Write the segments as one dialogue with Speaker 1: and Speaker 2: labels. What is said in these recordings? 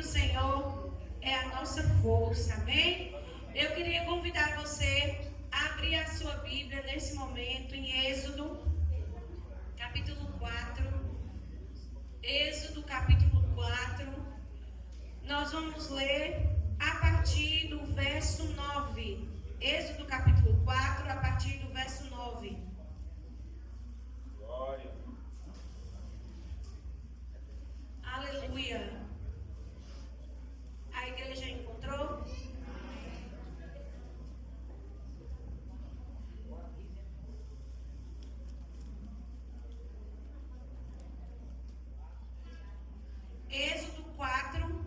Speaker 1: Senhor é a nossa força, amém? Eu queria convidar você a abrir a sua Bíblia nesse momento em Êxodo, capítulo 4. Êxodo, capítulo 4. Nós vamos ler a partir do verso 9. Êxodo, capítulo 4, a partir do verso 9.
Speaker 2: Glória.
Speaker 1: Aleluia. A igreja encontrou? Êxodo 4,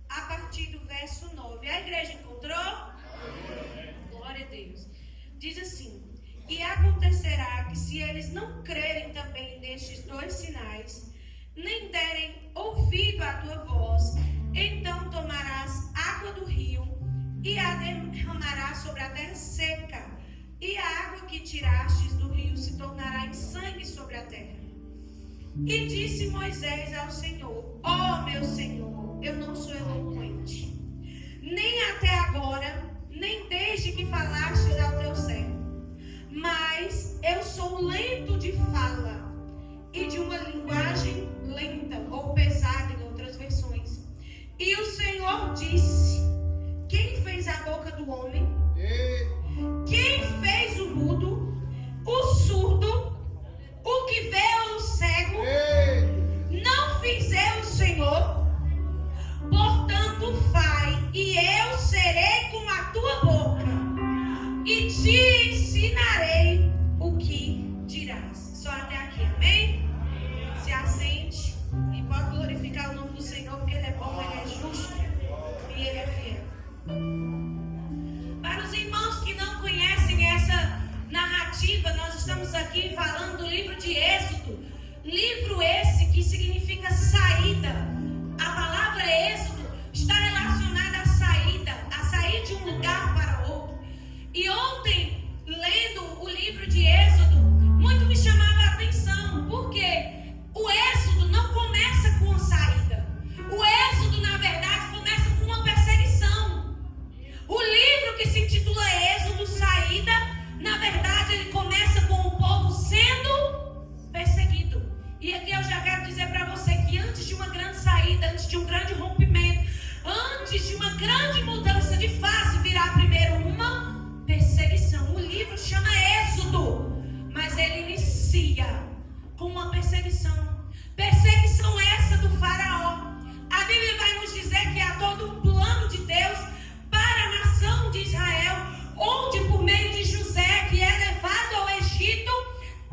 Speaker 1: a partir do verso 9. A igreja encontrou? Amém. Glória a Deus. Diz assim: e acontecerá que se eles não crerem também nestes dois sinais, nem derem ouvido à tua voz, então tomarás água do rio e a derramarás sobre a terra seca, e a água que tirastes do rio se tornará em sangue sobre a terra. E disse Moisés ao Senhor: ó meu Senhor, eu não sou eloquente, nem até agora, nem desde que falastes ao teu servo, mas eu sou lento de fala e de uma linguagem lenta ou pesada em outras versões. E o Senhor disse: quem fez a boca do homem? Quem fez o mudo, o surdo, o que vê o cego? Não fiz eu, o Senhor? Portanto, vai, e eu serei com a tua boca, e te ensinarei o que dirás. Só até aqui, amém? Se assente e pode glorificar o nome do Senhor, porque Ele é bom, Ele é justo e Ele é fiel. Para os irmãos que não conhecem essa narrativa, nós estamos aqui falando do livro de Êxodo. Livro esse que significa saída. A palavra Êxodo está relacionada à saída, a sair de um lugar para outro. E ontem, lendo o livro de Êxodo, muito me chamava a atenção, porque o Êxodo não começa com saída. O Êxodo, na verdade, começa com uma perseguição. O livro que se intitula Êxodo, Saída, na verdade, ele começa com o povo sendo perseguido. E aqui eu já quero dizer para você que antes de uma grande saída, antes de um grande rompimento, antes de uma grande mudança de fase, virá primeiro uma perseguição. O livro chama Êxodo, mas ele inicia com uma perseguição. Perseguição essa do faraó. A Bíblia vai nos dizer que há todo um plano de Deus para a nação de Israel, onde por meio de José, que é levado ao Egito,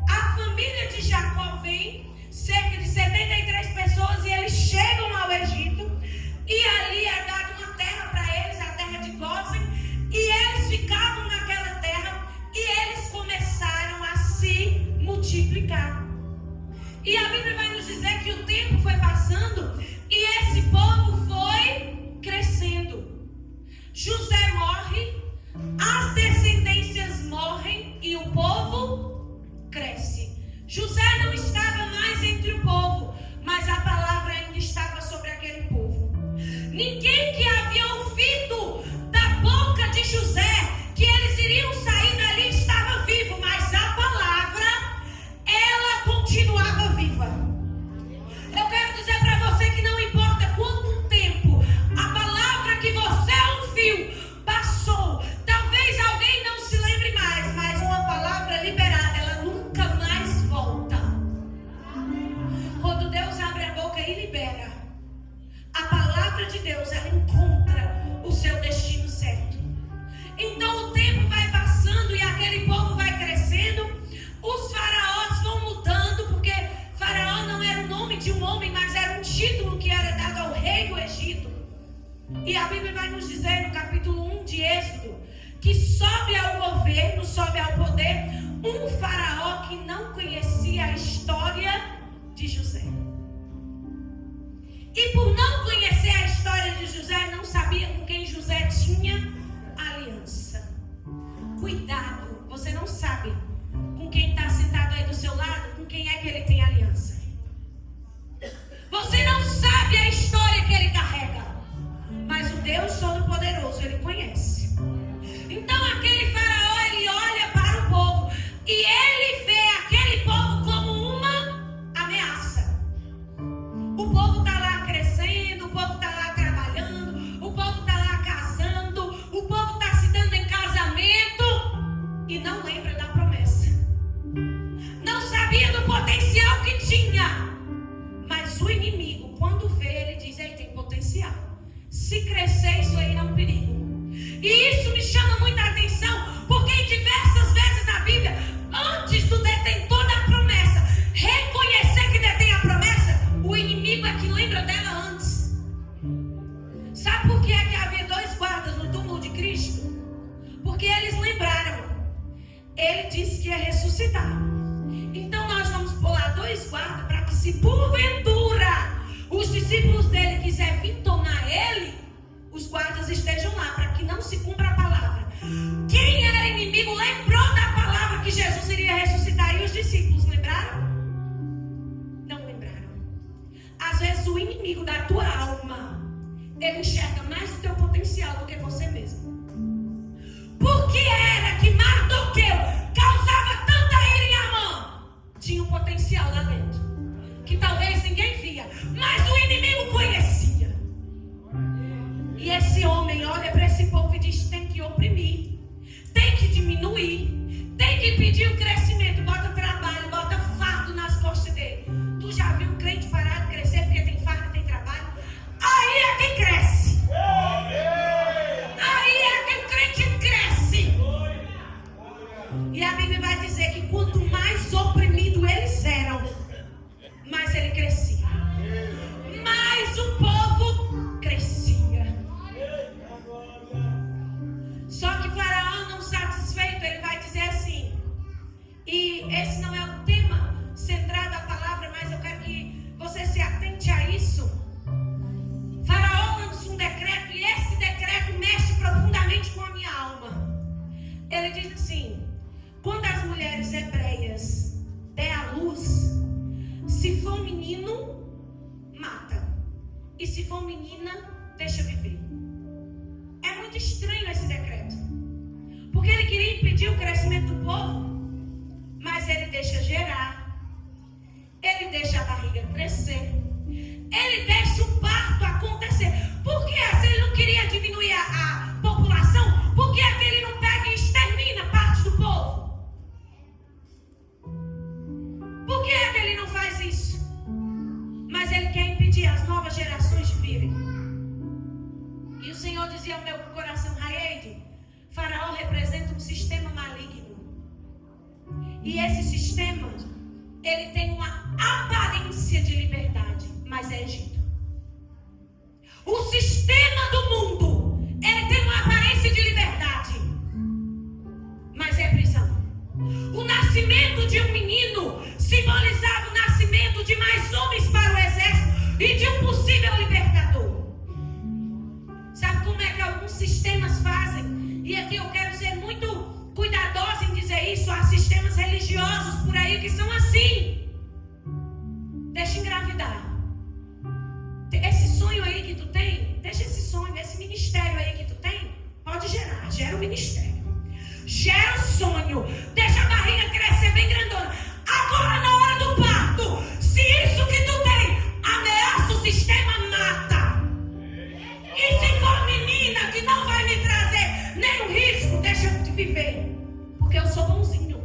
Speaker 1: a família de Jacó vem, cerca de 73 pessoas, e eles chegam ao Egito, e ali é dada uma terra para eles, a terra de Gósen, e eles ficavam naquela terra, e eles começaram a se multiplicar. E a Bíblia vai nos dizer que o tempo foi passando, e esse povo foi crescendo. José morre, as descendências morrem, e o povo cresce. José não estava mais entre o povo, mas a palavra ainda estava sobre aquele povo. Ninguém que havia ouvido da boca de José que eles iriam sair dali estava vivo, mas a palavra, ela continuava viva. Eu quero dizer para você que não importa quanto tempo a palavra que você ouviu passou, talvez alguém não se lembre mais, mas uma palavra liberada, ela nunca mais volta. Quando Deus abre a boca e libera, a palavra de Deus, ela encontra o seu destino certo. Então o tempo vai passando e aquele povo vai crescendo. Os faraós vão mudando, porque faraó não era o nome de um homem, mas era um título que era dado ao rei do Egito. E a Bíblia vai nos dizer no capítulo 1 de Êxodo que sobe ao governo, sobe ao poder um faraó que não conhecia a história de José. E por não conhecer a história de José, não sabia com quem José tinha aliança. Cuidado, você não sabe com quem está sentado aí do seu lado, com quem é que ele tem aliança. Você não sabe a história que ele carrega. O povo está lá crescendo, o povo está lá trabalhando, o povo está lá casando, o povo está se dando em casamento e não lembra da promessa. Não sabia do potencial que tinha. Mas o inimigo, quando vê, ele diz: ei, tem potencial. Se crescer, isso aí é um perigo. E isso me chama muita atenção, porque em diversas vezes na Bíblia, antes do detentor da promessa reconhecer que detém a promessa, o inimigo é que lembra dela antes. Sabe por que é que havia 2 guardas no túmulo de Cristo? Porque eles lembraram. Ele disse que ia ressuscitar. Então nós vamos pôr lá 2 guardas para que, se porventura os discípulos dele quiserem vir tomar ele, os guardas estejam lá, para que não se cumpra a palavra. Quem era inimigo lembrou da palavra que Jesus iria ressuscitar, e os discípulos lembraram? Não lembraram. Às vezes o inimigo da tua alma, ele enxerga mais o teu potencial do que você mesmo. Por que era que Mardoqueu causava tanta ira em Amã? Tinha um potencial lá dentro, que talvez ninguém via, mas o inimigo conhecia. E esse homem olha para esse povo e diz: tem que oprimir, tem que diminuir, tem que impedir o crescimento. Bota trabalho, bota fardo nas costas dele. Tu já viu um crente parar de crescer porque tem fardo e tem trabalho? Aí é que cresce. Aí é que o crente cresce. E a Bíblia vai dizer que quanto mais oprimido eles eram, mais ele crescia. Mais o povo crescia. Só que Faraó, não satisfeito, ele vai dizer assim, e esse não é o tema centrado da palavra, mas eu quero que você se atente a isso. Faraó lança um decreto, e esse decreto mexe profundamente com a minha alma. Ele diz assim: quando as mulheres hebreias der à luz, se for menino, mata, e se for menina, deixa viver. É muito estranho esse decreto, porque ele queria impedir o crescimento do povo, mas ele deixa gerar, ele deixa a barriga crescer, ele deixa o parto acontecer. Por que? Se ele não queria diminuir a população, por que é que ele não pega e extermina parte do povo? Por que é que ele não faz isso? Mas ele quer impedir as novas gerações de virem. E o Senhor dizia ao meu coração: Raeide, Faraó representa um sistema maligno. E esse sistema, ele tem uma aparência de liberdade, mas é Egito. O sistema do mundo, ele tem uma aparência de liberdade, mas é prisão. O nascimento de um menino simbolizava o nascimento de mais homens para o exército e de um possível libertador. Sabe como é que alguns sistemas fazem? E aqui eu quero ser muito cuidadosa em dizer isso. Há sistemas religiosos por aí que são assim: deixa engravidar. Esse sonho aí que tu tem, deixa esse sonho, esse ministério aí que tu tem, pode gerar, gera o ministério, gera o sonho, deixa a barriga crescer bem grandona. Agora, na hora do parto, se isso que tu tem ameaça o sistema, mata. E se for menina que não vai me trazer nenhum risco, deixa eu te viver, porque eu sou bonzinho.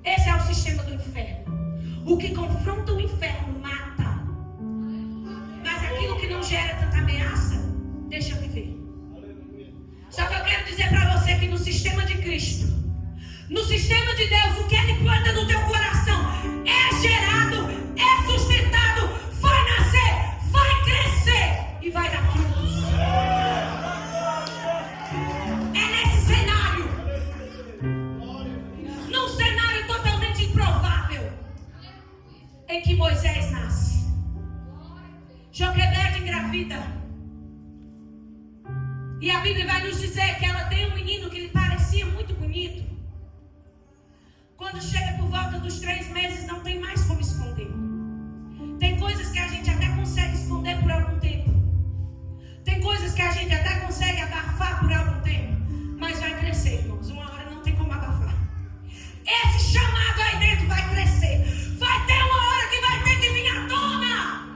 Speaker 1: Esse é o sistema do inferno. O que confronta o inferno mata. Mas aquilo que não gera tanta ameaça, deixa viver. Só que eu quero dizer para você que no sistema de Cristo, no sistema de Deus, o que Ele planta no teu coração é gerado, é sustentado, vai nascer, vai crescer e vai dar frutos. É nesse cenário, num cenário totalmente improvável, em que Moisés nasce. Joquebede engravida. E a Bíblia vai nos dizer que ela tem um menino que lhe parecia muito bonito. Quando chega por volta dos 3 meses, não tem mais como esconder. Tem coisas que a gente até consegue esconder por algum tempo. Tem coisas que a gente até consegue abafar por algum tempo. Mas vai crescer, irmãos. Uma hora não tem como abafar. Esse chamado aí dentro vai crescer. Vai ter uma hora que vai ter que vir à tona.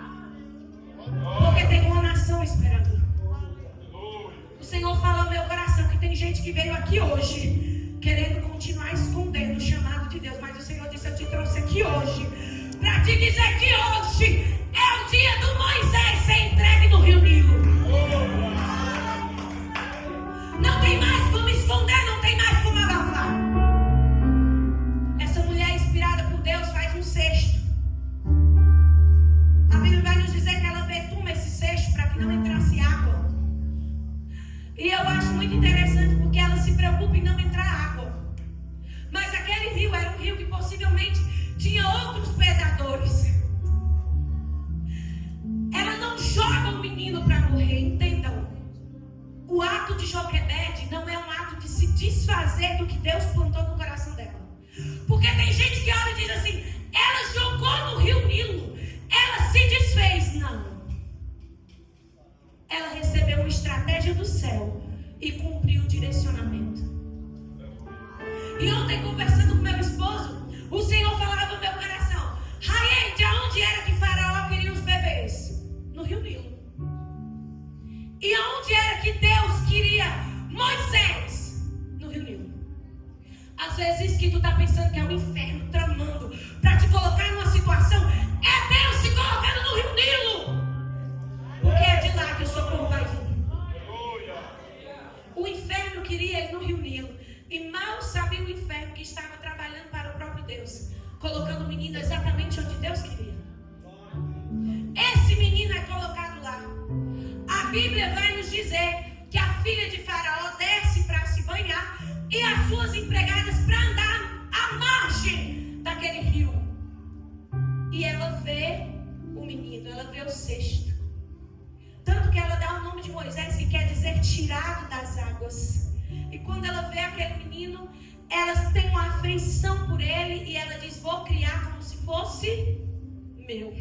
Speaker 1: que veio aqui hoje querendo continuar escondendo o chamado de Deus, mas o Senhor disse: eu te trouxe aqui hoje para te dizer que hoje é o dia do Moisés ser entregue no Rio Nilo. Não tem mais como esconder, não tem mais como abafar. Essa mulher inspirada por Deus faz um cesto. A Bíblia vai nos dizer que ela betuma esse cesto para que não entrasse água. E eu acho muito interessante porque ela se preocupa em não entrar água. Mas aquele rio era um rio que possivelmente tinha outros predadores. Ela não joga o menino para morrer, entendam. O ato de Joquebede não é um ato de se desfazer do que Deus plantou no coração dela. Porque tem gente que olha e diz assim: ela jogou no Rio Nilo, ela se desfez. Não. Ela recebeu uma estratégia do céu e cumpriu o direcionamento. E ontem, conversando com meu esposo, o Senhor falava no meu coração: Raê, de onde era que Faraó queria os bebês? No Rio Nilo. E aonde era que Deus queria Moisés? No Rio Nilo. Às vezes isso que tu está pensando que é o inferno tramando para te colocar numa situação, é Deus se colocando no Rio Nilo. Porque é de lá que o socorro vai vir. O inferno queria ele no Rio Nilo. E mal sabia o inferno que estava trabalhando para o próprio Deus, colocando o menino exatamente onde Deus queria. Esse menino é colocado lá. A Bíblia vai nos dizer que a filha de Faraó desce para se banhar e as suas empregadas para andar à margem daquele rio. E ela vê o menino, ela vê o cesto. Tanto que ela dá o nome de Moisés, que quer dizer tirado das águas. E quando ela vê aquele menino, elas têm uma afeição por ele e ela diz: vou criar como se fosse meu.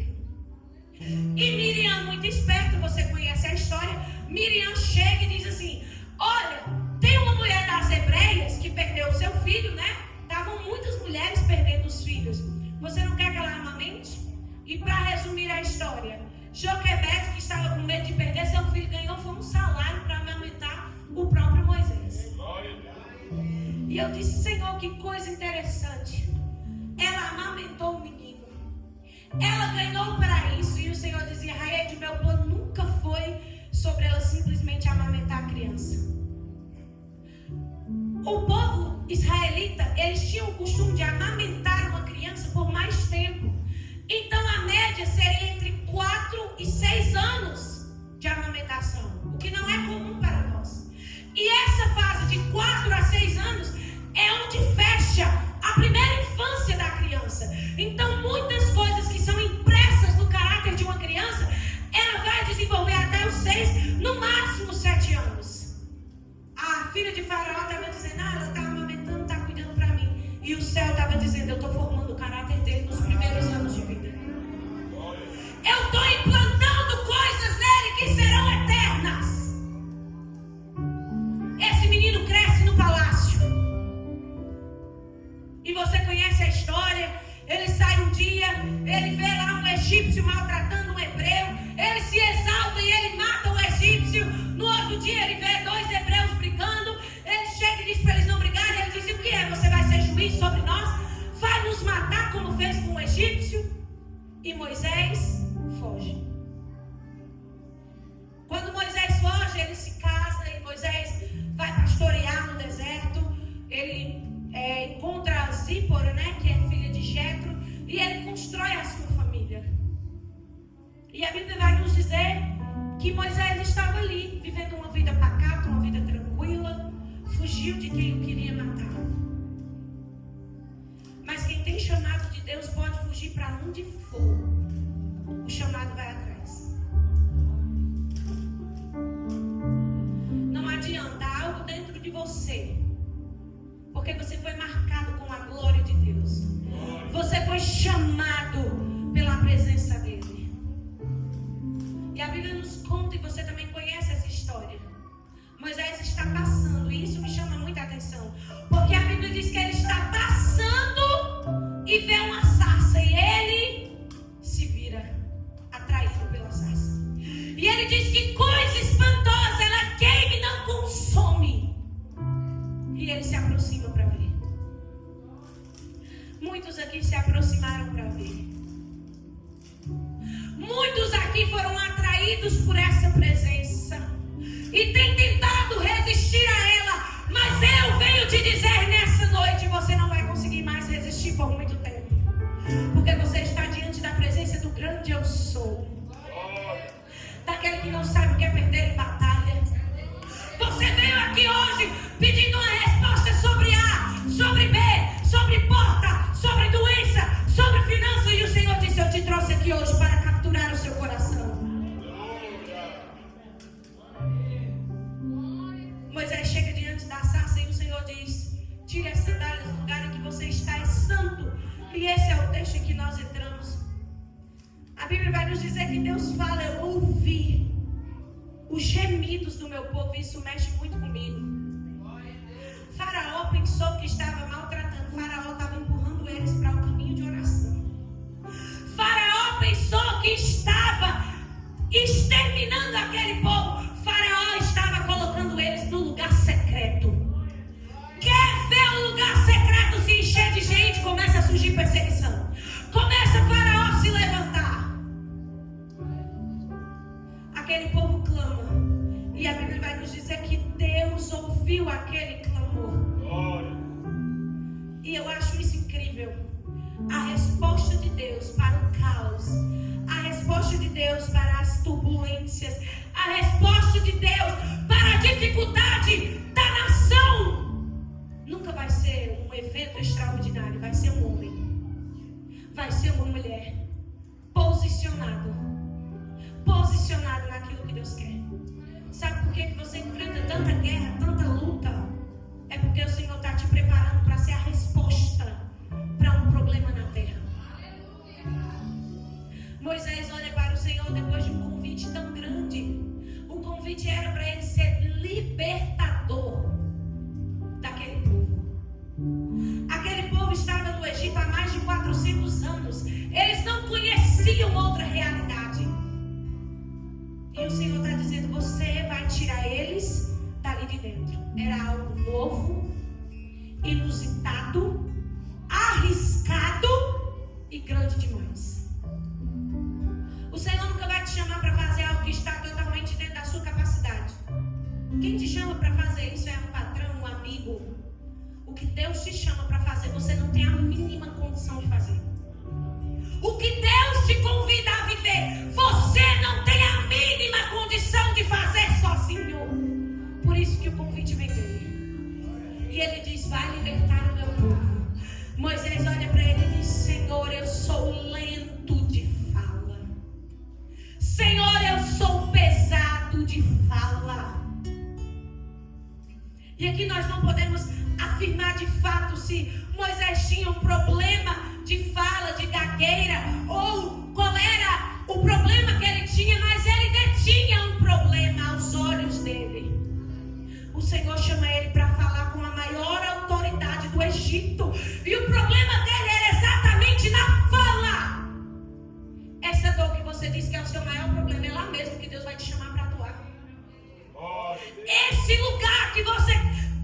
Speaker 1: E Miriam, muito esperta, você conhece a história. Miriam chega e diz assim: olha, tem uma mulher das Hebreias que perdeu o seu filho, né? Estavam muitas mulheres perdendo os filhos. Você não quer que ela amamente? E para resumir a história, Joquebede, que estava com medo de perder seu filho, ganhou foi um salário para amamentar o próprio Moisés. E eu disse: Senhor, que coisa interessante. Ela amamentou o menino. Ela ganhou para isso. E o Senhor dizia: Raede, meu plano nunca foi sobre ela simplesmente amamentar a criança. O povo israelita, eles tinham o costume de amamentar uma criança por mais tempo. Então a média seria entre 4 e 6 anos de amamentação, o que não é comum para nós. E essa fase de 4 a 6 anos é onde fecha a primeira infância da criança. Então muitas coisas que são impressas no caráter de uma criança, ela vai desenvolver até os 6, no máximo 7 anos. A filha de Faraó estava dizendo: ela está amamentando, está cuidando para mim. E o céu estava dizendo: eu estou formando o caráter dele nos primeiros anos de vida. Eu estou implantando coisas nele que serão eternas. Esse menino cresce no palácio. E você conhece a história. Ele sai um dia, ele vê lá um egípcio maltratando um hebreu. Ele se exalta e ele mata o egípcio. No outro dia ele vê 2 hebreus brigando. Ele chega e diz para eles não brigarem. Ele diz: o que é? Você vai ser juiz sobre nós? Vai nos matar como fez com o egípcio? E Moisés foge. Quando Moisés foge, ele se casa e Moisés vai pastorear no deserto. Ele encontra Zípora, né, que é filha de Jetro, e ele constrói a sua família. E a Bíblia vai nos dizer que Moisés estava ali, vivendo uma vida pacata, uma vida tranquila, fugiu de quem o queria matar. Mas quem tem chamado de Deus pode fugir para onde for. O chamado vai atrás. Não adianta algo dentro de você, porque você foi marcado com a glória de Deus. Você foi chamado pela presença dele. E a Bíblia nos conta, e você também conhece essa história. Moisés está passando, e isso me chama muita atenção, porque a Bíblia diz que ele está passando e vê uma sarça, e ele se vira, atraído pela sarça. E ele diz que coisa espantosa, ela queima e não consome. muitos aqui se aproximaram para ver. Muitos aqui foram atraídos por essa presença e têm tentado resistir a ela, mas eu venho te dizer nessa noite, você não vai conseguir mais resistir por muito tempo, porque você está diante da presença do grande eu sou, daquele que não sabe o que é perder em batalha. Você veio aqui hoje pedindo uma resposta sobre A, sobre B, sobre porta, sobre doença, sobre finanças, e o Senhor disse: eu te trouxe aqui hoje para capturar o seu coração. Moisés chega diante da sarça e o Senhor diz: tire as sandálias do lugar em que você está, é santo. E esse é o texto em que nós entramos. A Bíblia vai nos dizer que Deus fala: eu ouvi os gemidos do meu povo, e isso mexe muito comigo. Faraó pensou que estava maltratando, Faraó estava empurrando eles para o caminho de oração. Faraó pensou que estava exterminando aquele povo, Faraó estava colocando eles no lugar secreto. Quer ver o lugar secreto se encher de gente? Começa a surgir perseguição, começa Faraó a se levantar. Aquele povo clama, e a Bíblia vai nos dizer que Deus ouviu aquele clamor. E eu acho isso incrível. A resposta de Deus para o caos, a resposta de Deus para as turbulências, a resposta de Deus para a dificuldade da nação nunca vai ser um evento extraordinário. Vai ser um homem, vai ser uma mulher posicionado naquilo que Deus quer. Sabe por que você enfrenta tanta guerra, tanta luta? É porque o Senhor está te preparando para ser a resposta para um problema na terra. Moisés olha para o Senhor depois de um convite tão grande. O convite era para ele ser libertador daquele povo. Aquele povo estava no Egito há mais de 400 anos. Eles não conheciam outra realidade. E o Senhor está dizendo: você vai tirar eles dali de dentro. Era algo novo, inusitado, arriscado e grande demais. O Senhor nunca vai te chamar para fazer algo que está totalmente dentro da sua capacidade. Quem te chama para fazer isso é um patrão, um amigo. O que Deus te chama para fazer, você não tem a mínima condição de fazer. O que Deus te convida a viver, você não tem a mínima condição de fazer sozinho. Por isso que o convite vem dele. E ele diz: vai libertar o meu povo. Moisés olha para ele e diz: Senhor, eu sou lento de fala. Senhor, eu sou pesado de fala. E aqui nós não podemos afirmar de fato se Moisés tinha um problema de fala, de gagueira, ou qual era o problema que ele tinha, mas ele detinha um problema aos olhos dele. O Senhor chama ele para falar com a maior autoridade do Egito, e o problema dele era exatamente na fala. Essa dor que você diz que é o seu maior problema, é lá mesmo que Deus vai te chamar para atuar. Esse lugar que você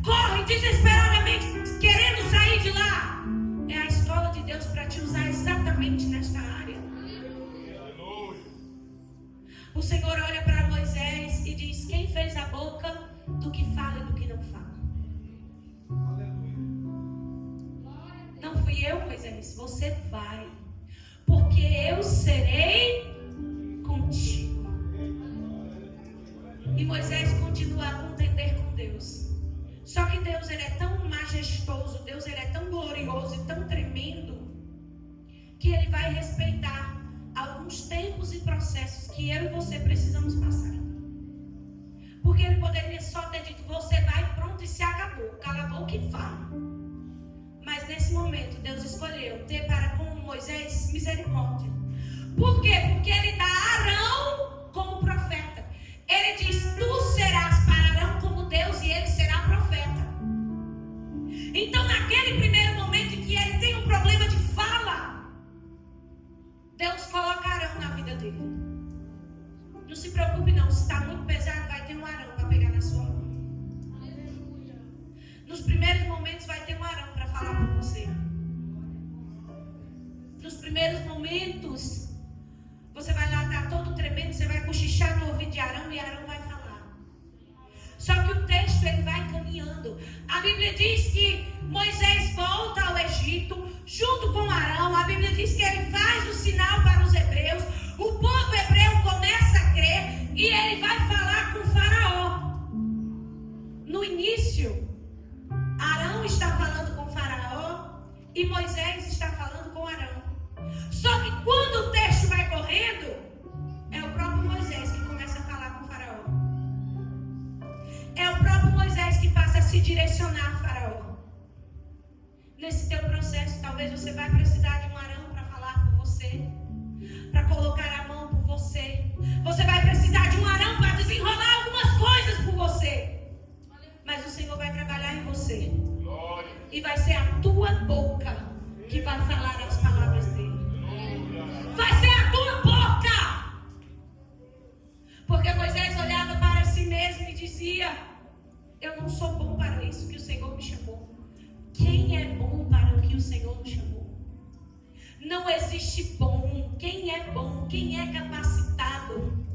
Speaker 1: corre desesperadamente querendo sair de lá, é a escola de Deus para te usar exatamente nesta área. O Senhor olha para Moisés e diz: quem fez a boca do que fala e do que não fala? Não fui eu, Moisés. Você vai, porque eu serei contigo. E Moisés continua a contender com Deus. Só que Deus, ele é tão majestoso, Deus, ele é tão glorioso e tão tremendo, que ele vai respeitar alguns tempos e processos que eu e você precisamos passar. Porque ele poderia só ter dito: você vai, pronto, e se acabou, cala a boca e fala. Mas nesse momento Deus escolheu ter para com Moisés misericórdia. Por quê? Porque ele dá Arão como profeta. Ele diz: tu serás para Arão como Deus e ele será profeta. Então, naquele primeiro momento em que ele tem um problema de fala, Deus coloca Arão na vida dele. Não se preocupe não, se está muito pesado, vai ter um Arão para pegar na sua mão. Nos primeiros momentos vai ter um Arão para falar com você. primeiros momentos, você vai lá, tá todo tremendo, você vai cochichar no ouvido de Arão e Arão vai falar. Só que o texto, ele vai caminhando. A Bíblia diz que Moisés volta ao Egito junto com Arão. A Bíblia diz que ele faz o sinal para os hebreus. O povo hebreu começa a crer e ele vai falar com o Faraó. No início, Arão está falando com o Faraó e Moisés está falando com Arão. Só que quando o texto vai correndo, é o próprio Moisés que começa a falar com o Faraó. É o próprio Moisés que passa a se direcionar a Faraó. Nesse teu processo, talvez você vai precisar de um Arão para falar por você, para colocar a mão por você. Você vai precisar de um Arão para desenrolar algumas coisas por você. Mas o Senhor vai trabalhar em você. E vai ser a tua boca que vai falar as palavras dele. Vai ser a tua boca. Porque Moisés olhava para si mesmo e dizia: eu não sou bom para isso que o Senhor me chamou. Quem é bom para o que o Senhor me chamou? Não existe bom. Quem é bom? Quem é capacitado?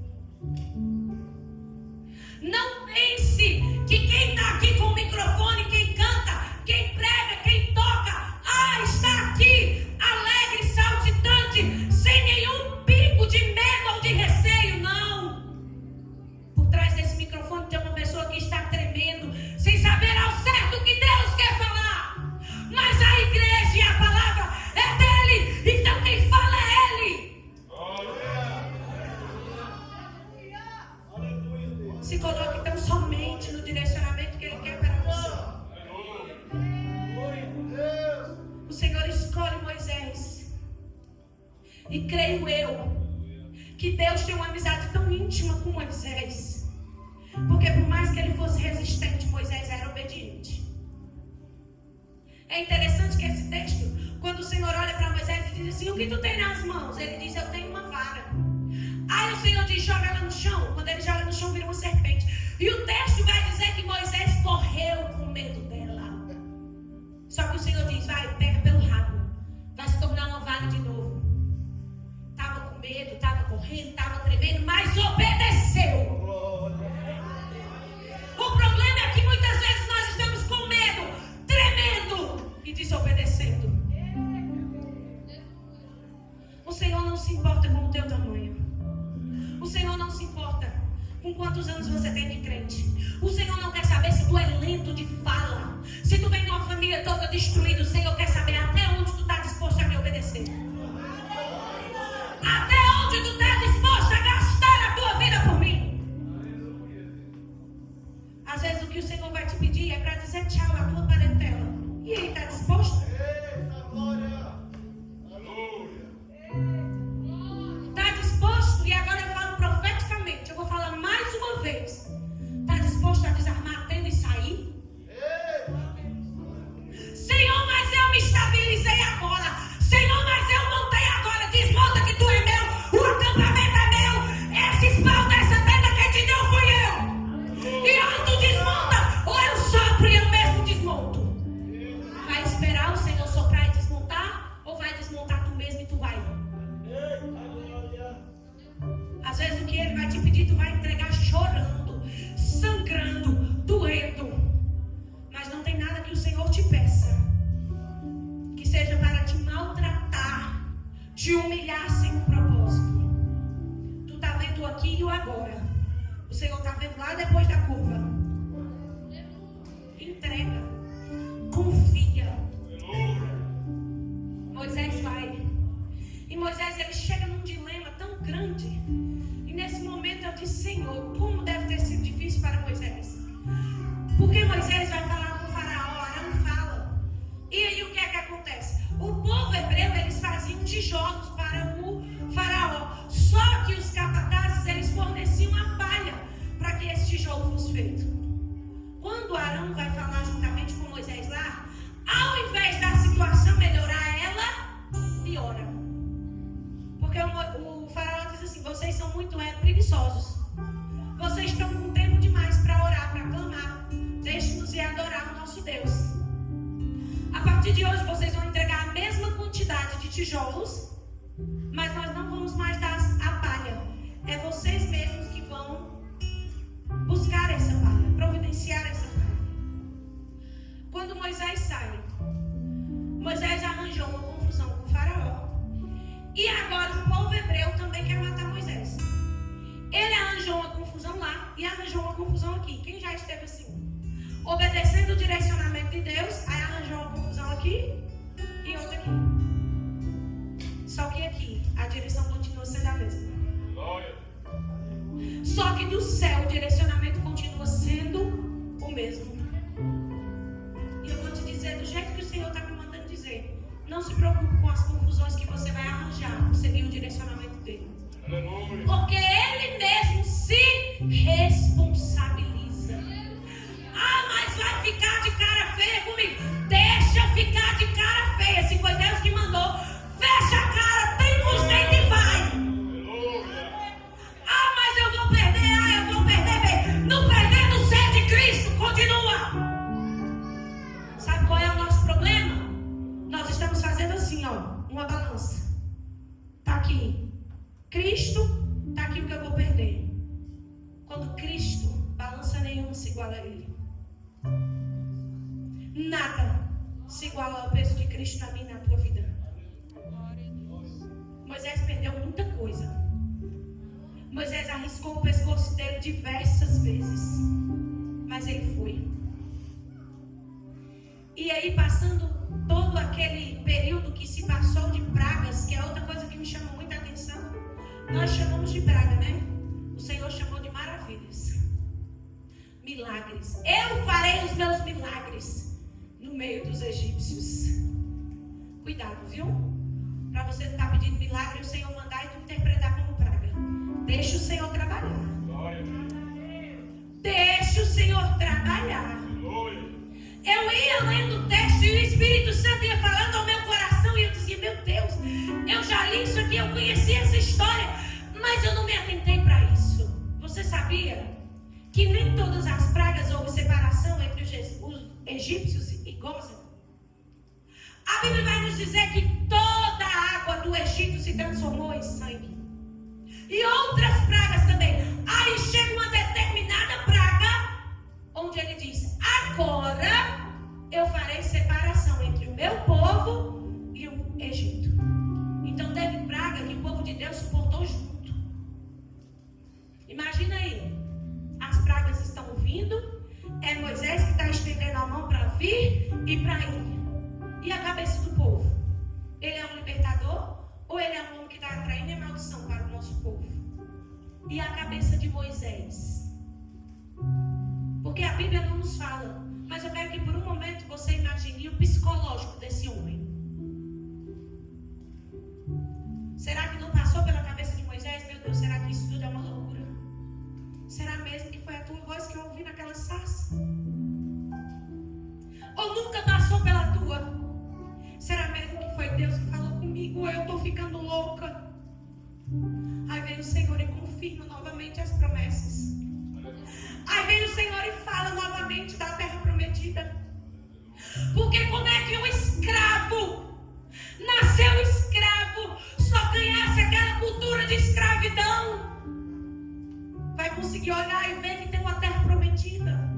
Speaker 1: Não pense que quem está aqui com o microfone, quem canta, quem prega, quem toca, está aqui alegre, saltitante, sem nenhum pingo de medo ou de receio. Não. Por trás desse microfone tem uma pessoa que está tremendo, sem saber ao certo o que Deus quer falar. Mas a igreja e a palavra é dele, então quem fala é ele. Se coloque então somente no direcionamento que ele quer para você. O Senhor escolhe Moisés. E creio eu que Deus tem uma amizade tão íntima com Moisés. Porque por mais que ele fosse resistente, Moisés era obediente. É interessante que esse texto, quando o Senhor olha para Moisés e diz assim: o que tu tem nas mãos? Ele diz: eu tenho uma vara. Aí o Senhor diz: joga ela no chão. Quando ele joga no chão, vira uma serpente. E o texto vai dizer que Moisés correu com medo dela. Só que o Senhor diz: vai, pega pelo rabo. Vai se tornar uma vara de novo. Estava com medo, estava correndo, estava tremendo, mas obedeceu. O problema é que muitas vezes nós estamos com medo, tremendo e desobedecendo. O Senhor não se importa com o teu tamanho. O Senhor não se importa com quantos anos você tem de crente. O Senhor não quer saber se tu é lento de fala, se tu vem de uma família toda destruída. O Senhor quer saber até onde tu está disposto a me obedecer. Até onde tu está disposto a gastar a tua vida por mim. Às vezes o que o Senhor vai te pedir é para dizer tchau à tua parentela. E aí, está disposto? Está disposto? E agora eu falo profeticamente. Eu vou falar mais uma vez. Está disposto a desarmar a tenda e sair? Senhor, mas eu me estabilizei agora. Senhor, mas eu montei agora. Desmonta que tu é meu. O acampamento é meu. Esses pau dessa tenda quem te deu fui eu. E ou tu desmonta, ou eu sopro e eu mesmo desmonto. Vai esperar o Senhor soprar e desmontar? Ou vai desmontar tu mesmo e tu vai? Às vezes o que ele vai te pedir, tu vai entregar chorando, sangrando, doendo. Mas não tem nada que o Senhor te peça que seja para te maltratar, te humilhar sem um propósito. Tu está vendo aqui e o agora. O Senhor está vendo lá depois da curva. Entrega. Confia. Moisés vai. E Moisés, ele chega num dilema tão grande. E nesse momento eu disse: Senhor, como deve ter sido difícil para Moisés. Porque Moisés vai falar com o Faraó, Arão fala. E aí o que é que acontece? O povo hebreu, eles faziam tijolos para o Faraó. Só que os capatazes, eles forneciam a palha para que esse tijolo fosse feito. Quando Arão vai falar juntamente com Moisés lá, ao invés da situação melhorar, ela piora. Porque o Faraó diz assim: vocês são muito preguiçosos. Vocês estão com tempo demais para orar, para clamar. Deixe-nos ir adorar o nosso Deus. A partir de hoje vocês vão entregar a mesma quantidade de tijolos Mas nós não vamos mais dar a palha. É vocês mesmos que vão buscar essa palha, providenciar essa palha. Quando Moisés sai, Moisés arranjou uma confusão com o faraó. E agora o povo hebreu também quer matar Moisés. Ele arranjou uma confusão lá e arranjou uma confusão aqui. Quem já esteve assim? Obedecendo o direcionamento de Deus, aí arranjou uma confusão aqui e outra aqui. Só que aqui a direção continua sendo a mesma. Só que do céu o direcionamento continua sendo o mesmo. E eu vou te dizer do jeito que o Senhor está me mandando dizer. Não se preocupe com as confusões que você vai arranjar por seguir o direcionamento dele. Porque ele mesmo se responsabiliza. Ah, mas vai ficar de cara feia comigo. Deixa ficar de cara feia. Se foi Deus que mandou, fecha a cara, tem com os dentes e vai. Ah, mas eu vou perder. Ah, eu vou perder bem. Não perdendo o ser de Cristo, continua. Sabe qual é o nosso problema? Nós estamos fazendo assim, ó, uma balança. Tá aqui Cristo, tá aqui o que eu vou perder. Quando Cristo, balança nenhuma se iguala a Ele. Nada se iguala ao peso de Cristo na minha e na tua vida. Moisés perdeu muita coisa. Moisés arriscou o pescoço dele diversas vezes, mas ele foi. E aí, passando todo aquele período que se passou de pragas, que é outra coisa que me chama muita atenção. Nós chamamos de praga, né? O Senhor chamou de maravilhas, milagres. Eu farei os meus milagres no meio dos egípcios. Cuidado, viu? Para você não estar pedindo milagre e o Senhor mandar e tu interpretar como praga. Deixa o Senhor trabalhar. Deixa o Senhor trabalhar. Eu ia lendo o texto e o Espírito Santo ia falando ao meu coração e eu dizia, meu Deus, eu já li isso aqui, eu conheci essa história, mas eu não me atentei para isso. Você sabia que nem todas as pragas houve separação entre os egípcios e Gósen? A Bíblia vai nos dizer que toda a água do Egito se transformou em sangue. E outras pragas também. Aí chega uma determinada praga, onde ele diz, agora eu farei separação entre o meu povo e o Egito. Então teve praga que o povo de Deus suportou junto. Imagina aí, as pragas estão vindo, é Moisés que está estendendo a mão para vir e para ir. E a cabeça do povo? Ele é um libertador ou ele é um homem que está atraindo a maldição para o nosso povo? E a cabeça de Moisés? Porque a Bíblia não nos fala, mas eu quero que por um momento você imagine o psicológico desse homem. Será que não passou pela cabeça de Moisés? Meu Deus, será que isso tudo é uma loucura? Será mesmo que foi a tua voz que eu ouvi naquela sarça? Ou nunca passou pela tua? Será mesmo que foi Deus que falou comigo? Ou eu estou ficando louca? Aí vem o Senhor e confirma novamente as promessas. Aí vem o Senhor e fala novamente da terra prometida. Porque como é que um escravo, nasceu escravo, só ganhasse aquela cultura de escravidão, vai conseguir olhar e ver que tem uma terra prometida?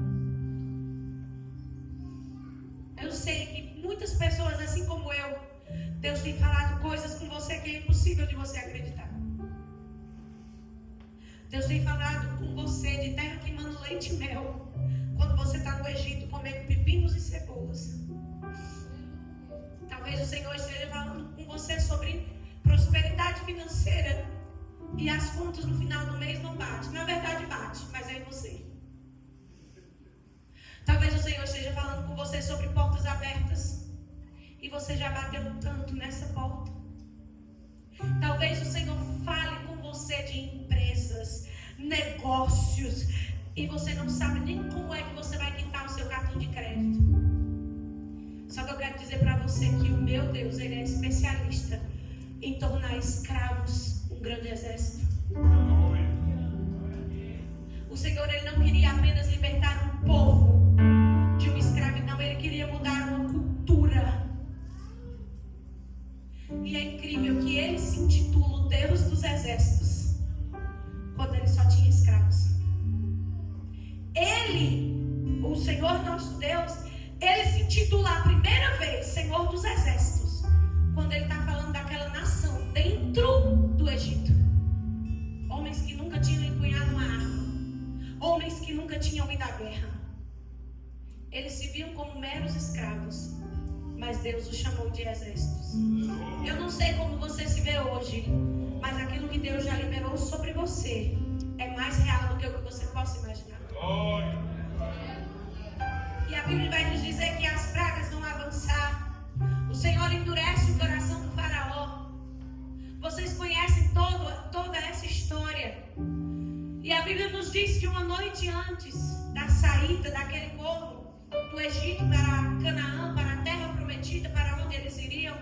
Speaker 1: Eu sei que muitas pessoas, assim como eu, Deus tem falado coisas com você que é impossível de você acreditar. Deus tem falado com você de terra que manda leite e mel, quando você está no Egito comendo pepinos e cebolas. Talvez o Senhor esteja falando com você sobre prosperidade financeira e as contas no final do mês não batem. Na verdade bate, mas é em você. Talvez o Senhor esteja falando com você sobre portas abertas e você já bateu tanto nessa porta. Talvez o Senhor fale com você de empresas, negócios, e você não sabe nem como é que você vai quitar o seu cartão de crédito. Só que eu quero dizer para você que o meu Deus, Ele é especialista em tornar escravos um grande exército. O Senhor, Ele não queria apenas libertar um povo de uma escravidão, Ele queria mudar uma cultura. E é incrível que Ele sentiu ele só tinha escravos. Ele, o Senhor nosso Deus, ele se intitula a primeira vez Senhor dos Exércitos, quando ele está falando daquela nação dentro do Egito. Homens que nunca tinham empunhado uma arma, homens que nunca tinham ido à guerra. Eles se viam como meros escravos, mas Deus os chamou de exércitos. Eu não sei como você se vê hoje, mas aquilo que Deus já liberou sobre você é mais real do que o que você possa imaginar. E a Bíblia vai nos dizer que as pragas vão avançar. O Senhor endurece o coração do faraó. Vocês conhecem toda essa história. E a Bíblia nos diz que uma noite antes da saída daquele povo do Egito para Canaã, para a terra prometida, para onde eles iriam,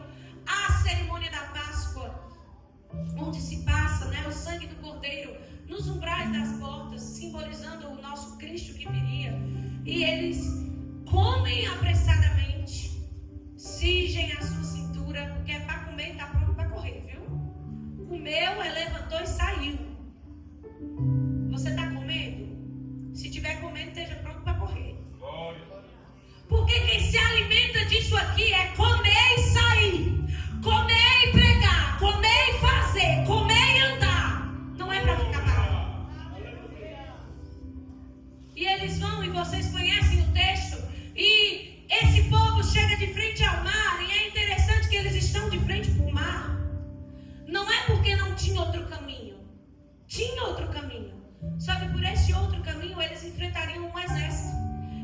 Speaker 1: a cerimônia da Páscoa, onde se passa, o sangue do Cordeiro nos umbrais das portas, simbolizando o nosso Cristo que viria. E eles comem apressadamente, cingem a sua cintura, porque é para comer e está pronto para correr, viu? Comeu, levantou e saiu. Você está comendo? Se estiver comendo, esteja pronto para correr. Porque quem se alimenta disso aqui é comer e sair, comer e pregar, comer e fazer, comer e andar. Não é para ficar parado. E eles vão, e vocês conhecem o texto, e esse povo chega de frente ao mar, e é interessante que eles estão de frente para o mar. Não é porque não tinha outro caminho. Tinha outro caminho. Só que por esse outro caminho eles enfrentariam um exército.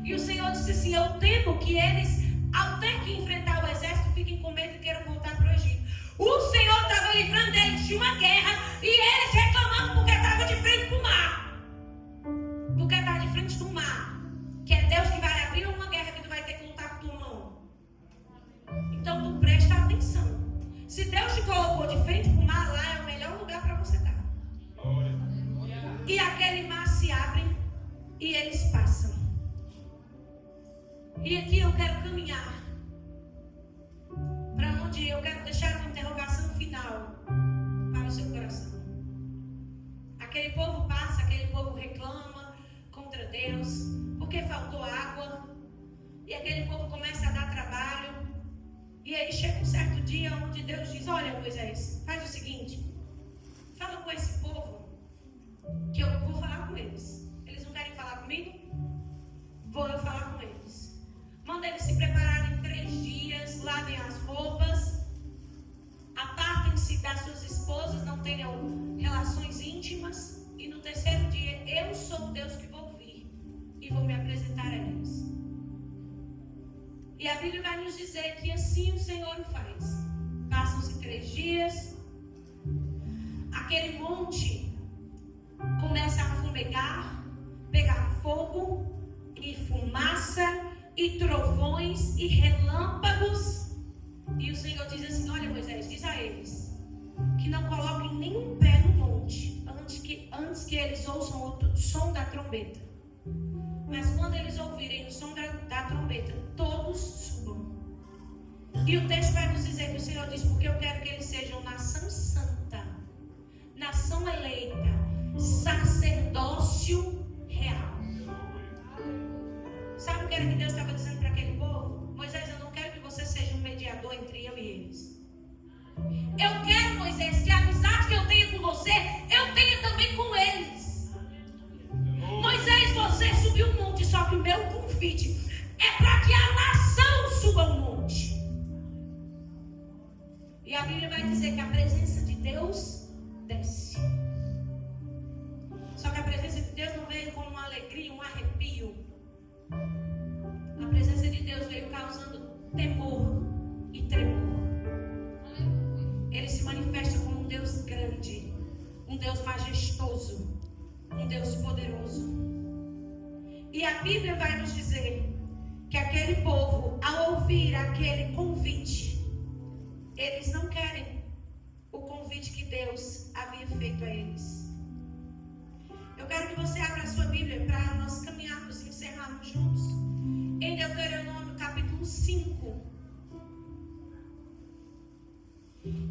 Speaker 1: E o Senhor disse assim: eu temo que eles, ao ter que enfrentar o exército, fiquem com medo e queiram voltar para o Egito. O Senhor estava livrando eles de uma guerra e eles reclamando porque estavam de frente para o mar. Porque está de frente do mar, que é Deus que vai abrir uma guerra que tu vai ter que lutar com tua mão. Então tu presta atenção. Se Deus te colocou de frente para o mar, lá é o melhor lugar para você estar. E aquele mar se abre e eles passam. E aqui eu quero caminhar para onde eu quero deixar uma interrogação final para o seu coração. Aquele povo passa, aquele povo reclama contra Deus porque faltou água. E aquele povo começa a dar trabalho. E aí chega um certo dia onde Deus diz: olha, Moisés, faz o seguinte, fala com esse povo que eu vou falar com eles. Eles não querem falar comigo? Vou eu falar com eles. Manda eles se prepararem 3 dias, lavem as roupas, apartem-se das suas esposas, não tenham relações íntimas. E no 3º dia, eu sou o Deus que vou vir e vou me apresentar a eles. E a Bíblia vai nos dizer que assim o Senhor o faz. Passam-se 3 dias, aquele monte começa a fumegar, pegar fogo e fumaça e trovões e relâmpagos. E o Senhor diz assim: olha, Moisés, diz a eles que não coloquem nenhum pé no monte antes que eles ouçam o som da trombeta. Mas quando eles ouvirem o som da trombeta, todos subam. E o texto vai nos dizer que o Senhor diz: porque eu quero que eles sejam nação santa, nação eleita, sacerdócio real. Sabe o que era que Deus estava dizendo para aquele povo? Moisés, eu não quero que você seja um mediador entre eu e eles. Eu quero, Moisés, que a amizade que eu tenho com você, eu tenha também com eles. Moisés, você subiu um monte, só que o meu convite é para que a nação suba um monte. E a Bíblia vai dizer que a presença de Deus desce. Só que a presença de Deus não veio como uma alegria, um arrepio. A presença de Deus veio causando temor e tremor. Ele se manifesta como um Deus grande, um Deus majestoso, um Deus poderoso. E a Bíblia vai nos dizer que aquele povo, ao ouvir aquele convite, eles não querem o convite que Deus havia feito a eles. Eu quero que você abra a sua Bíblia para nós caminharmos e encerrarmos juntos. Em Deuteronômio capítulo 5.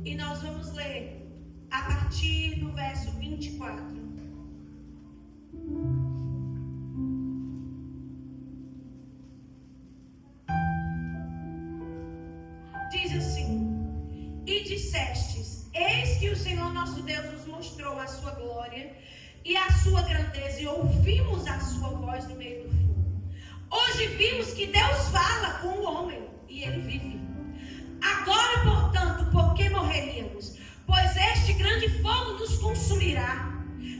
Speaker 1: E nós vamos ler a partir do verso 24. Senhor nosso Deus nos mostrou a sua glória e a sua grandeza, e ouvimos a sua voz no meio do fogo. Hoje vimos que Deus fala com o homem e ele vive. Agora, portanto, por que morreríamos? Pois este grande fogo nos consumirá.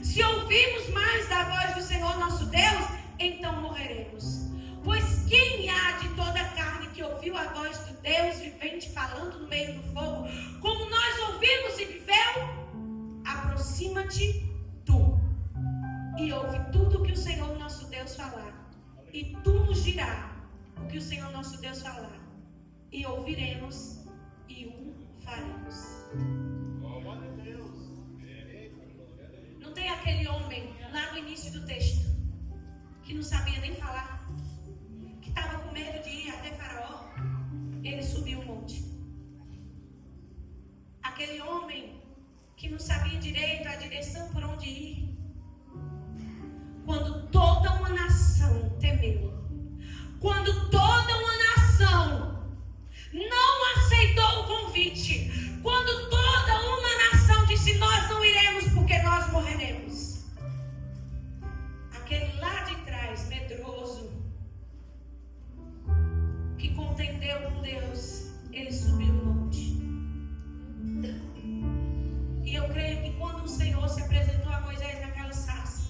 Speaker 1: Se ouvirmos mais da voz do Senhor nosso Deus, então morreremos. Pois quem há de toda a carne que ouviu a voz do Deus vivente falando no meio do fogo, como nós ouvimos e viveu? Aproxima-te tu e ouve tudo o que o Senhor nosso Deus falar, e tu nos dirás o que o Senhor nosso Deus falar, e ouviremos e o faremos. Não tem aquele homem lá no início do texto que não sabia nem falar, que estava com medo de ir até Faraó? Ele subiu o monte. Aquele homem que não sabia direito a direção por onde ir, quando toda uma nação temeu, quando toda uma nação não aceitou o convite, quando toda uma nação disse: nós não iremos porque nós morreremos, aquele lá de trás, medroso, que contendeu com Deus, ele subiu o monte. E eu creio que quando o Senhor se apresentou a Moisés naquela sarça,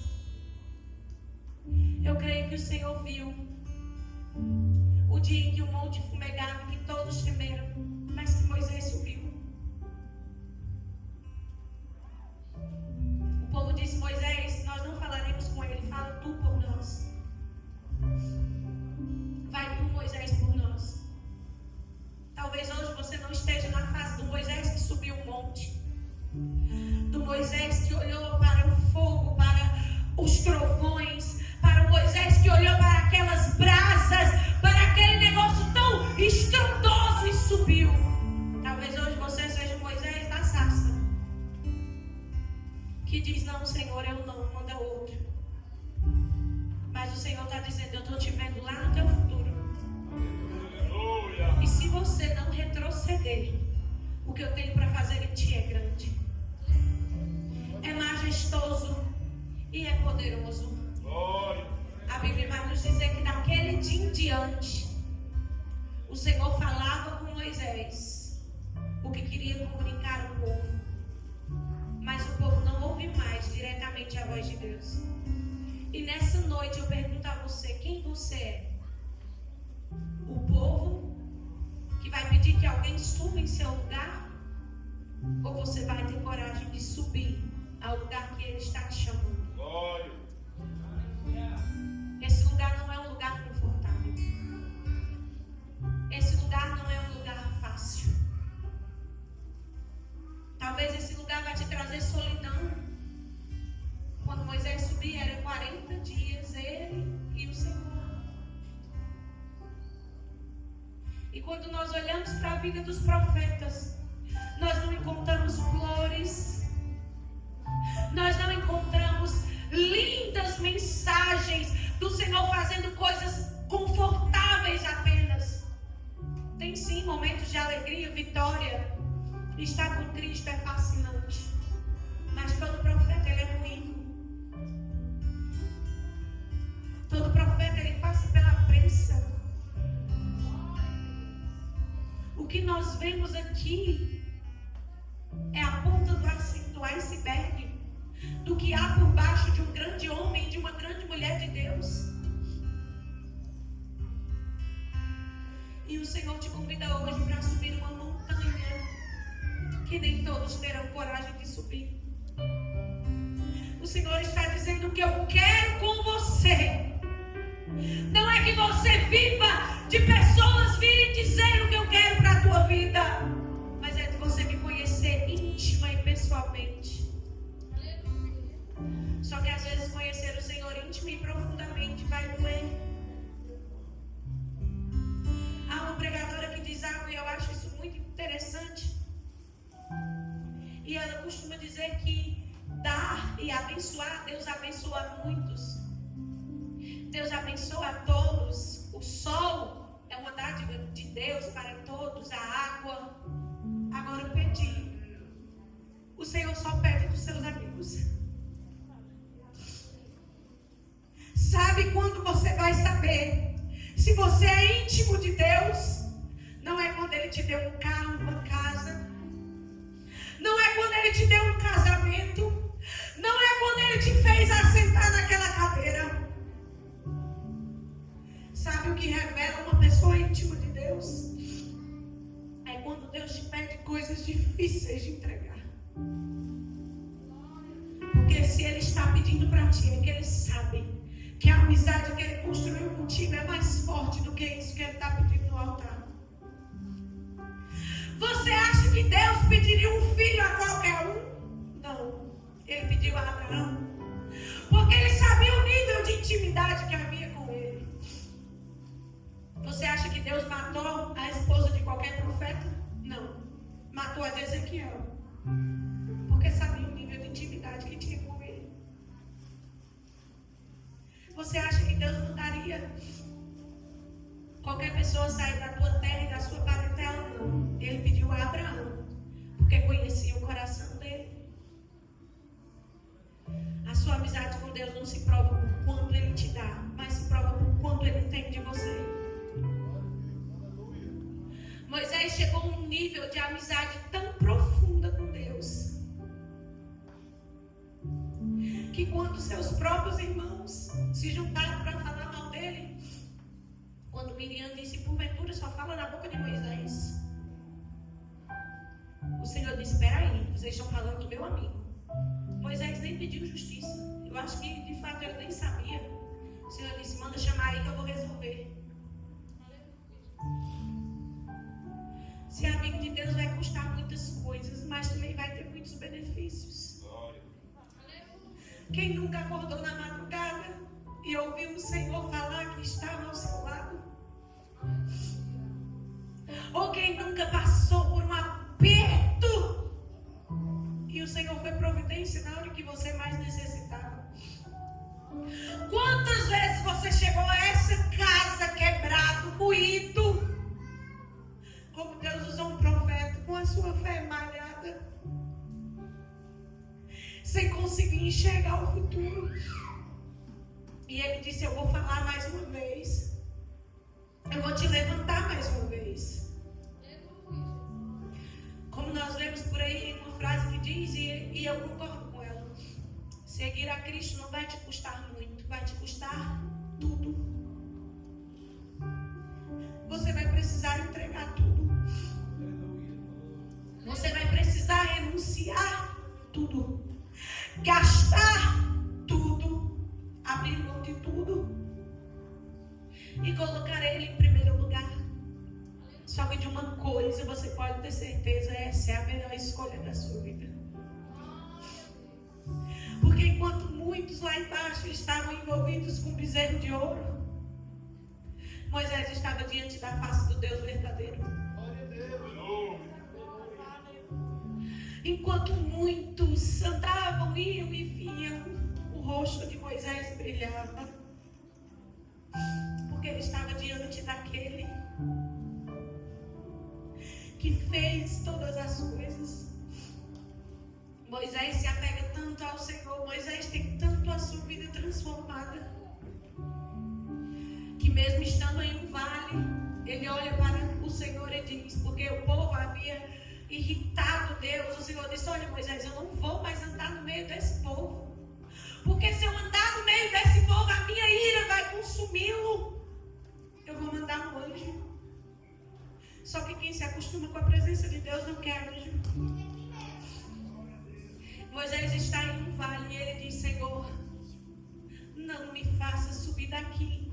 Speaker 1: eu creio que o Senhor viu o dia em que o monte fumegava, que todos temeram, mas que Moisés subiu. O povo disse: Moisés, nós não falaremos com ele, fala tu por nós. Vai tu, Moisés, por nós. Talvez hoje você não esteja na face do Moisés que subiu o monte, do Moisés que olhou para o fogo, para os trovões, para o Moisés que olhou para aquelas brasas, para aquele negócio tão estrondoso e subiu. Talvez hoje você seja o Moisés da sarça, que diz: não, Senhor, eu não, manda outro. Mas o Senhor está dizendo: eu estou te vendo lá no teu futuro. E se você não retroceder, o que eu tenho para fazer em ti é grande, é majestoso e é poderoso. A Bíblia vai nos dizer que daquele dia em diante, o Senhor falava com Moisés o que queria comunicar ao povo, mas o povo não ouviu mais diretamente a voz de Deus. E nessa noite eu pergunto a você: quem você é? O povo que vai pedir que alguém suba em seu lugar? Ou você vai ter coragem de subir ao lugar que Ele está te chamando? Glória. Esse lugar não é um lugar confortável. Esse lugar não é um lugar fácil. Talvez esse lugar vai te trazer solidão. Quando Moisés subia, era 40 dias, ele e o Senhor. E quando nós olhamos para a vida dos profetas, nós não encontramos flores, nós não encontramos lindas mensagens do Senhor fazendo coisas confortáveis apenas. Tem sim momentos de alegria, vitória. Estar com Cristo é fascinante, mas todo profeta ele é ruim. Todo profeta ele passa pela prensa. O que nós vemos aqui é a ponta do iceberg do que há por baixo de um grande homem e de uma grande mulher de Deus. E o Senhor te convida hoje para subir uma montanha que nem todos terão coragem de subir. O Senhor está dizendo: o que eu quero com você não é que você viva de pessoas virem dizer o que eu quero para a tua vida, mas é de você me conhecer íntima e pessoalmente. Só que às vezes conhecer o Senhor íntima e profundamente vai doer. Há uma pregadora que diz algo e eu acho isso muito interessante. E ela costuma dizer que dar e abençoar, Deus abençoa muitos. Deus abençoa a todos. O sol é uma dádiva de Deus para todos. A água. Agora o pedir. o Senhor só pede dos seus amigos. Sabe quando você vai saber se você é íntimo de Deus? Não é quando Ele te deu um carro, uma casa. Não é quando Ele te deu um casamento. Não é quando Ele te fez assentar naquela cadeira. Sabe o que revela uma pessoa íntima de Deus? É quando Deus te pede coisas difíceis de entregar. Porque se Ele está pedindo para ti, é que Ele sabe que a amizade que Ele construiu contigo é mais forte do que isso que Ele está pedindo no altar. Você acha que Deus pediria um filho a qualquer um? Não. Ele pediu a Abraão. Porque Ele sabia o nível de intimidade que havia com ele. Você acha que Deus matou a esposa de qualquer profeta? Não. Matou a de Ezequiel. Porque sabia o nível de intimidade que tinha com ele. Você acha que Deus mandaria qualquer pessoa sair da tua terra e da sua parentela? Não. Ele pediu a Abraão, porque conhecia o coração dele. A sua amizade com Deus não se prova por quanto Ele te dá, mas se prova por quanto Ele tem de você. Moisés chegou a um nível de amizade tão profunda com Deus, que quando seus próprios irmãos se juntaram para falar mal dele, quando Miriam disse, porventura só fala na boca de Moisés, o Senhor disse, espera aí, vocês estão falando do meu amigo. Moisés nem pediu justiça. Eu acho que de fato ele nem sabia. O Senhor disse, manda chamar aí que eu vou resolver. Ser amigo de Deus vai custar muitas coisas, mas também vai ter muitos benefícios. Quem nunca acordou na madrugada e ouviu o Senhor falar que estava ao seu lado? Ou quem nunca passou por um aperto e o Senhor foi providência na hora que você mais necessitava? Quantas vezes você chegou a essa casa quebrado, moído, como Deus usou um profeta com a sua fé malhada, sem conseguir enxergar o futuro, e Ele disse, eu vou falar mais uma vez, eu vou te levantar mais uma vez. Como nós vemos por aí uma frase que diz, e eu concordo com ela, seguir a Cristo não vai te custar muito, vai te custar tudo. Você vai precisar entregar tudo. Você vai precisar renunciar tudo, gastar tudo, abrir mão de tudo e colocar Ele em primeiro lugar. Só que de uma coisa você pode ter certeza, essa é a melhor escolha da sua vida. Porque enquanto muitos lá embaixo estavam envolvidos com bezerro de ouro, Moisés estava diante da face do Deus verdadeiro. Enquanto muitos andavam, iam e viam, o rosto de Moisés brilhava, porque ele estava diante daquele que fez todas as coisas. Moisés se apega tanto ao Senhor, Moisés tem tanto a sua vida transformada, que mesmo estando em um vale, ele olha para o Senhor e diz, porque o povo havia irritado Deus, o Senhor disse, olha Moisés, eu não vou mais andar no meio desse povo, porque se eu andar no meio desse povo, a minha ira vai consumi-lo. Eu vou mandar um anjo. Só que quem se acostuma com a presença de Deus não quer anjo. Moisés está em um vale e ele diz, Senhor, não me faça subir daqui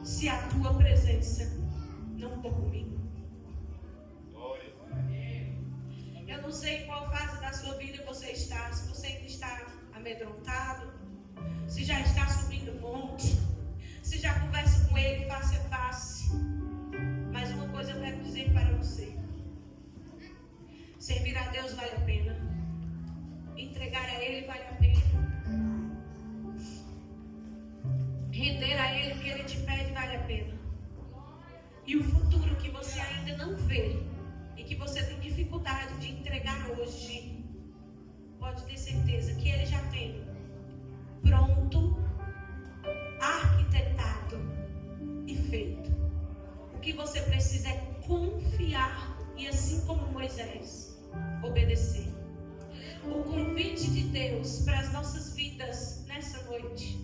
Speaker 1: se a tua presença não for comigo. Eu não sei em qual fase da sua vida você está, se você ainda está amedrontado, se já está subindo o monte, se já conversa com Ele face a face. Mas uma coisa eu quero dizer para você: servir a Deus vale a pena, entregar a Ele vale a pena, render a Ele o que Ele te pede vale a pena. E o futuro que você ainda não vê e que você tem dificuldade de entregar hoje, pode ter certeza que Ele já tem pronto, arquitetado e feito. O que você precisa é confiar e, assim como Moisés, obedecer. O convite de Deus para as nossas vidas nessa noite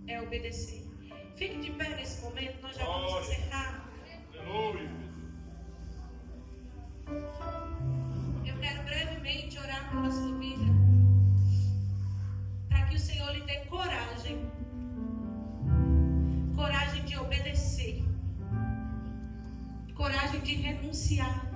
Speaker 1: é obedecer. Fique de pé nesse momento, nós já vamos encerrar. Eu quero brevemente orar pela sua vida, para que o Senhor lhe dê coragem de obedecer, coragem de renunciar,